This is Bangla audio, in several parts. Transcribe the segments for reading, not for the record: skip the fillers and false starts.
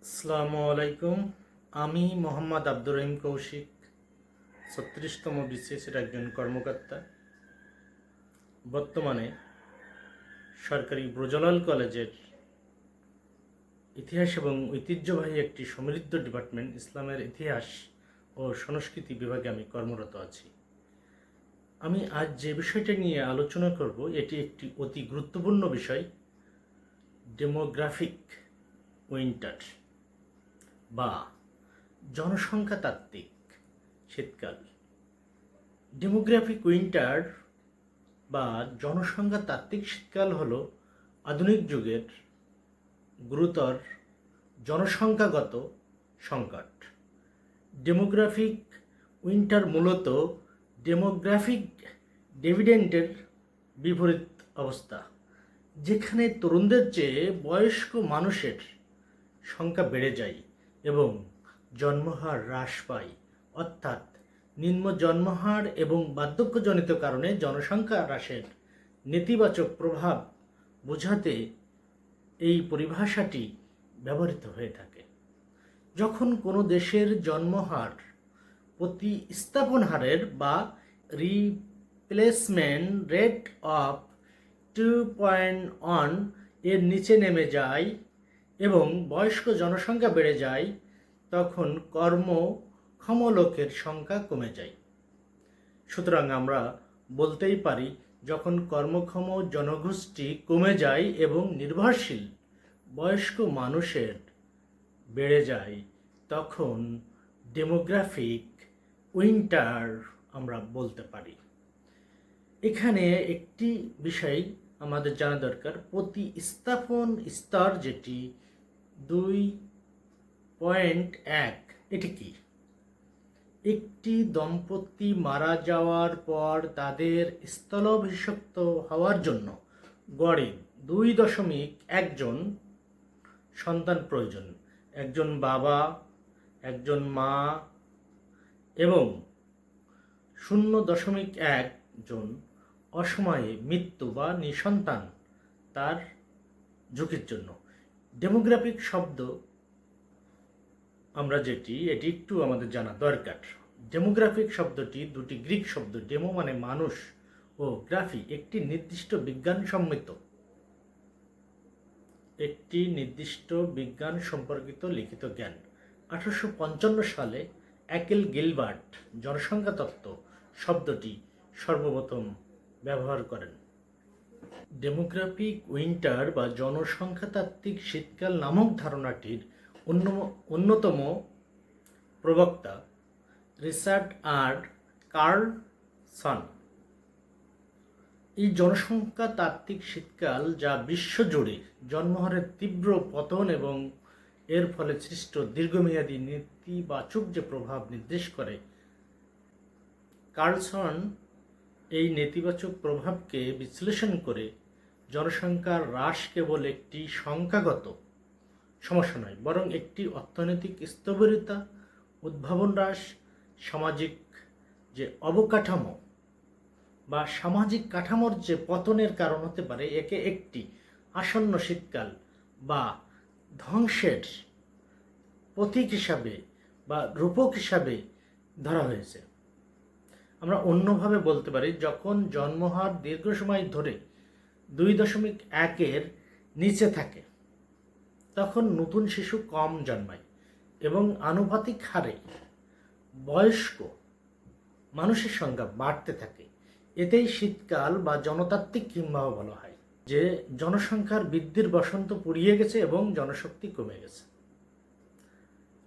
আসসালামু আলাইকুম। আমি মোহাম্মদ আব্দুর রহিম কৌশিক, ৩৬তম বিসিএসের একজন কর্মকর্তা। বর্তমানে সরকারি ব্রজলাল কলেজের ইতিহাস এবং ঐতিহ্যবাহী একটি সমৃদ্ধ ডিপার্টমেন্ট ইসলামের ইতিহাস ও সংস্কৃতি বিভাগে আমি কর্মরত আছি। আমি আজ যে বিষয়টা নিয়ে আলোচনা করব এটি একটি অতি গুরুত্বপূর্ণ বিষয়, ডেমোগ্রাফিক উইন্টার বা জনসংখ্যা তাত্ত্বিক শীতকাল। ডেমোগ্রাফিক উইন্টার বা জনসংখ্যা তাত্ত্বিক শীতকাল হল আধুনিক যুগের গুরুতর জনসংখ্যাগত সংকট। ডেমোগ্রাফিক উইন্টার মূলত ডেমোগ্রাফিক ডিভিডেন্ডের বিপরীত অবস্থা, যেখানে তরুণদের চেয়ে বয়স্ক মানুষের সংখ্যা বেড়ে যায় এবং জন্মহার হ্রাস পায়। অর্থাৎ নিম্ন জন্মহার এবং বার্ধক্যজনিত কারণে জনসংখ্যা হ্রাসের নেতিবাচক প্রভাব বোঝাতে এই পরিভাষাটি ব্যবহৃত হয়ে থাকে। যখন কোনো দেশের জন্মহার প্রতিস্থাপন হারের বা রিপ্লেসমেন্ট রেট অফ 2.1 এর নিচে নেমে যায় এবং বয়স্ক জনসংখ্যা বেড়ে যায়, তখন কর্মক্ষম লোকের সংখ্যা কমে যায়। সুতরাং আমরা বলতেই পারি, যখন কর্মক্ষম জনগোষ্ঠী কমে যায় এবং নির্ভরশীল বয়স্ক মানুষের বেড়ে যায়, তখন ডেমোগ্রাফিক উইন্টার আমরা বলতে পারি। এখানে একটি বিষয় আমাদের জানা দরকার, প্রতিস্থাপন স্তর যেটি 2.1, এটি কি? একটি দম্পতি মারা যাওয়ার পর তাদের স্থলাভিষিক্ত হওয়ার জন্য গড়ে 2.1 জন সন্তান প্রয়োজন। একজন বাবা, একজন মা এবং 0.1 জন অসময়ে মৃত্যু বা নিঃসন্তান তার ঝুঁকির জন্য। ডেমোগ্রাফিক শব্দ আমরা এটি একটু আমাদের জানা দরকার। ডেমোগ্রাফিক শব্দটি দুটি গ্রিক শব্দ, ডেমো মানে মানুষ ও গ্রাফি একটি নির্দিষ্ট বিজ্ঞান সম্পর্কিত লিখিত জ্ঞান। 1855 সালে অ্যাকেল গিলবার্ট জনসংখ্যা তত্ত্ব শব্দটি সর্বপ্রথম ব্যবহার করেন। ডেমোগ্রাফিক উইন্টার বা জনসংখ্যাতাত্ত্বিক শীতকাল নামক ধারণাটির অন্যতম প্রবক্তা রিচার্ড আর কার্লসন। এই জনসংখ্যাতাত্ত্বিক শীতকাল, যা বিশ্বজুড়ে জন্মহারের তীব্র পতন এবং এর ফলে সৃষ্ট দীর্ঘমেয়াদী নেতিবাচক যে প্রভাব নির্দেশ করে, কার্লসন এই নেতিবাচক প্রভাবকে বিশ্লেষণ করে জনসংখ্যার হ্রাস কেবল একটি সংখ্যাগত সমস্যা নয়, বরং একটি অর্থনৈতিক স্থবিরতা, উদ্ভাবন হ্রাস, সামাজিক যে অবকাঠামো বা সামাজিক কাঠামোর যে পতনের কারণ হতে পারে, একে একটি আসন্ন শীতকাল বা ধ্বংসের প্রতীক হিসাবে বা রূপক হিসাবে ধরা হয়েছে। আমরা অন্যভাবে বলতে পারি, যখন জন্মহার দীর্ঘ সময় ধরে 2.1-এর নিচে থাকে, তখন নতুন শিশু কম জন্মায় এবং আনুপাতিক হারে বয়স্ক মানুষের সংখ্যা বাড়তে থাকে। এতেই শীতকাল বা জনতাত্ত্বিক হিমবাহ বলা হয়, যে জনসংখ্যার বৃদ্ধির বসন্ত পুড়িয়ে গেছে এবং জনশক্তি কমে গেছে।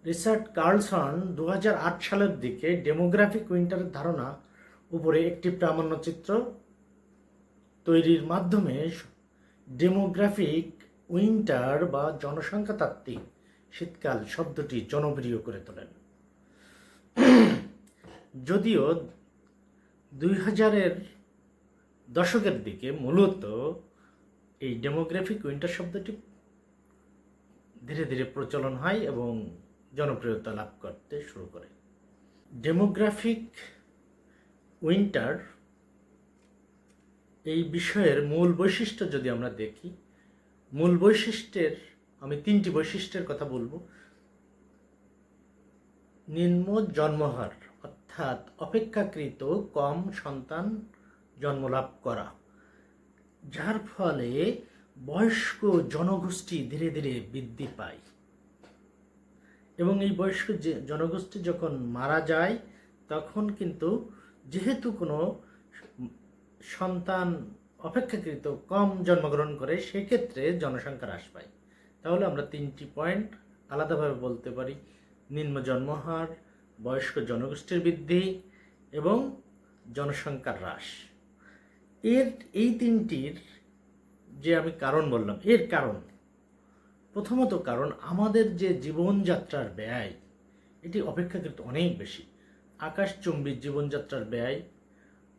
রিচার্ড কার্লসন 2008 সালের দিকে ডেমোগ্রাফিক উইন্টারের ধারণা উপরে একটি প্রামাণ্যচিত্র তৈরির মাধ্যমে ডেমোগ্রাফিক উইন্টার বা জনসংখ্যাতাত্ত্বিক শীতকাল শব্দটি জনপ্রিয় করে তোলেন। যদিও 2000-এর দশকের দিকে মূলত এই ডেমোগ্রাফিক উইন্টার শব্দটি ধীরে ধীরে প্রচলন হয় এবং জনপ্রিয়তা লাভ করতে শুরু করে। ডেমোগ্রাফিক উইন্টার এই বিষয়ের মূল বৈশিষ্ট্য যদি আমরা দেখি, মূল বৈশিষ্ট্যের আমি 3টি বৈশিষ্ট্যের কথা বলবো। নিম্ন জন্মহার অর্থাৎ অপেক্ষাকৃত কম সন্তান জন্মলাভ করা, যার ফলে বয়স্ক জনগোষ্ঠী ধীরে ধীরে বৃদ্ধি পায় এবং এই বয়স্ক জনগোষ্ঠী যখন মারা যায় তখন কিন্তু যেহেতু কোনো সন্তান অপেক্ষাকৃত কম জন্মগ্রহণ করে, সেক্ষেত্রে জনসংখ্যা হ্রাস পায়। তাহলে আমরা 3টি পয়েন্ট আলাদাভাবে বলতে পারি: নিম্ন জন্মহার, বয়স্ক জনগোষ্ঠীর বৃদ্ধি এবং জনসংখ্যার হ্রাস। এই 3টির যে আমি কারণ বললাম, এর কারণ প্রথমত কারণ আমাদের যে জীবনযাত্রার ব্যয়, এটি অপেক্ষাকৃত অনেক বেশি। আকাশচুম্বী জীবনযাত্রার ব্যয়,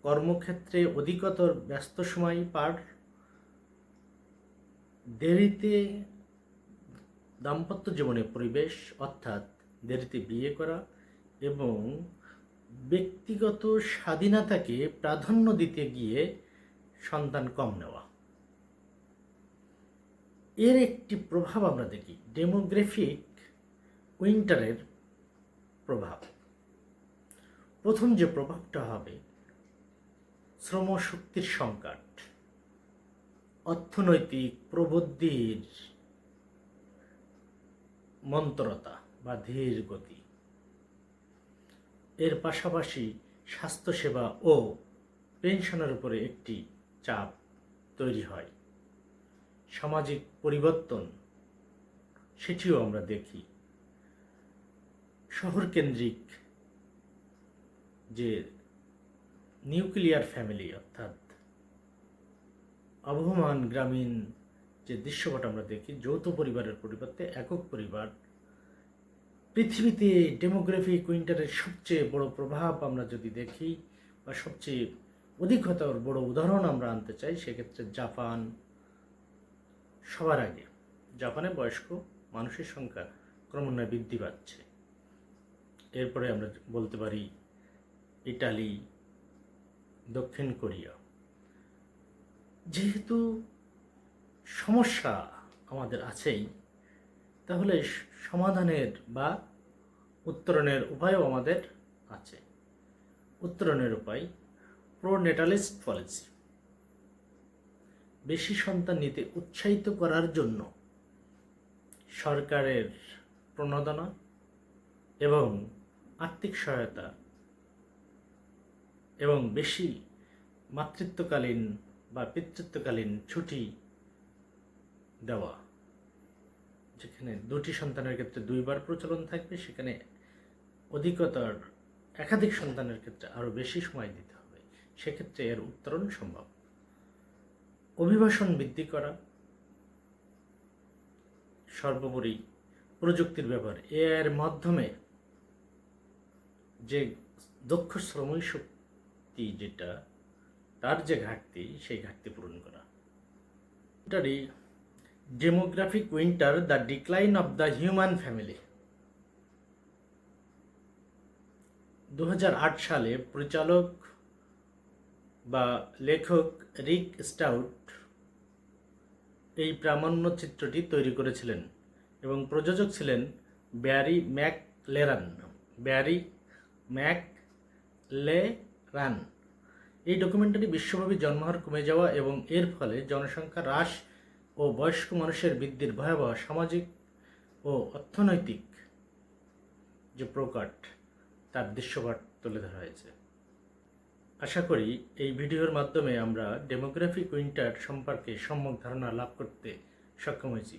কর্মক্ষেত্রে অধিকতর ব্যস্ত সময় পার, দেরিতে দাম্পত্য জীবনের পরিবেশ অর্থাৎ দেরিতে বিয়ে করা এবং ব্যক্তিগত স্বাধীনতাকে প্রাধান্য দিতে গিয়ে সন্তান কম নেওয়া, এর একটি প্রভাব আমরা দেখি ডেমোগ্রাফিক উইন্টারের প্রভাব। প্রথম যে প্রভাবটা হবে শ্রমশক্তির সংকট, অর্থনৈতিক প্রবৃদ্ধির মন্থরতা বা ধীর গতি, এর পাশাপাশি স্বাস্থ্যসেবা ও পেনশনের উপরে একটি চাপ তৈরি হয়। সামাজিক পরিবর্তন, সেটিও আমরা দেখি। শহরকেন্দ্রিক যে নিউক্লিয়ার ফ্যামিলি অর্থাৎ আবহমান গ্রামীণ যে দৃশ্যপট আমরা দেখি, যৌথ পরিবারের পরিবর্তে একক পরিবার, পৃথিবীতে ডেমোগ্রাফিক উইন্টারের সবচেয়ে বড় প্রভাব আমরা যদি দেখি বা সবচেয়ে অধিকতর বড় উদাহরণ আমরা আনতে চাই, সেক্ষেত্রে জাপান সবার আগে। জাপানে বয়স্ক মানুষের সংখ্যা ক্রমান্বয়ে বৃদ্ধি পাচ্ছে। এরপরে আমরা বলতে পারি ইটালি, দক্ষিণ কোরিয়া। যেহেতু সমস্যা আমাদের আছেই, তাহলে সমাধানের বা উত্তরণের উপায়ও আমাদের আছে। উত্তরণের উপায় প্রোনেটালিস্ট পলিসি, বেশি সন্তান নিতে উৎসাহিত করার জন্য সরকারের প্রণোদনা এবং আর্থিক সহায়তা এবং বেশি মাতৃত্বকালীন বা পিতৃত্বকালীন ছুটি দেওয়া, যেখানে 2টি সন্তানের ক্ষেত্রে 2বার প্রচলন থাকবে, সেখানে অধিকতর একাধিক সন্তানের ক্ষেত্রে আরও বেশি সময় দিতে হবে, সেক্ষেত্রে এর উত্তরণ সম্ভব। অভিবাসন বৃদ্ধি করা, সর্বোপরি প্রযুক্তির ব্যবহার, এর মাধ্যমে যে দক্ষ শ্রমিক শক্তি যেটা, তার যে ঘাটতি, সেই ঘাটতি পূরণ করা। Demographic winter, the decline of the human family. 2008 সালে পরিচালক বা লেখক রিক স্টাউট এই প্রামাণ্যচিত্রটি তৈরি করেছিলেন এবং প্রযোজক ছিলেন ব্যারি ম্যাকলেরান। এই ডকুমেন্টারি বিশ্বব্যাপী জন্মহার কমে যাওয়া এবং এর ফলে জনসংখ্যা হ্রাস ও বয়স্ক মানুষের বৃদ্ধির ভয়াবহ সামাজিক ও অর্থনৈতিক যে প্রকট, তার দৃশ্যপট তুলে ধরা হয়েছে। আশা করি এই ভিডিওর মাধ্যমে আমরা ডেমোগ্রাফিক উইন্টার সম্পর্কে সম্যক ধারণা লাভ করতে সক্ষম হয়েছি।